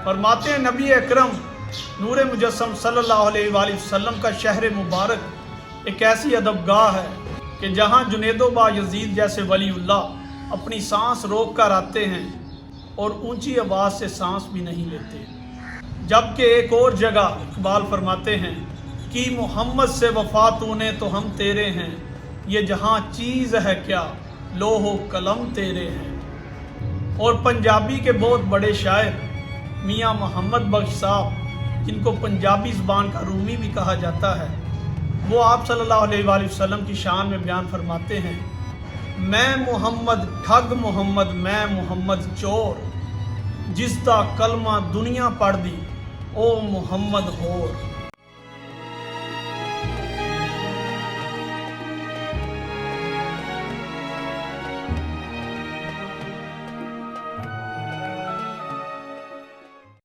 फरमाते हैं नबी अकरम नूर मुजस्सम सल्लल्लाहु अलैहि वसल्लम का शहर मुबारक एक ऐसी अदबगाह है कि जहाँ जुनैदो बायजीद जैसे वलीउल्लाह अपनी सांस रोक कर आते हैं और ऊंची आवाज़ से सांस भी नहीं लेते। जबकि एक और जगह इकबाल फरमाते हैं कि मोहम्मद से वफा तूने तो हम तेरे हैं, ये जहाँ चीज़ है क्या लोहो कलम तेरे हैं। और पंजाबी के बहुत बड़े शायर मियाँ मोहम्मद बख्श साहब, जिनको पंजाबी ज़बान का रूमी भी कहा जाता है, वो आप सल्लल्लाहु अलैहि वसल्लम की शान में बयान फरमाते हैं, मैं मुहम्मद ठग मुहम्मद मैं मुहम्मद चोर, जिसदा कलमा दुनिया पढ़ दी ओ मुहम्मद होर।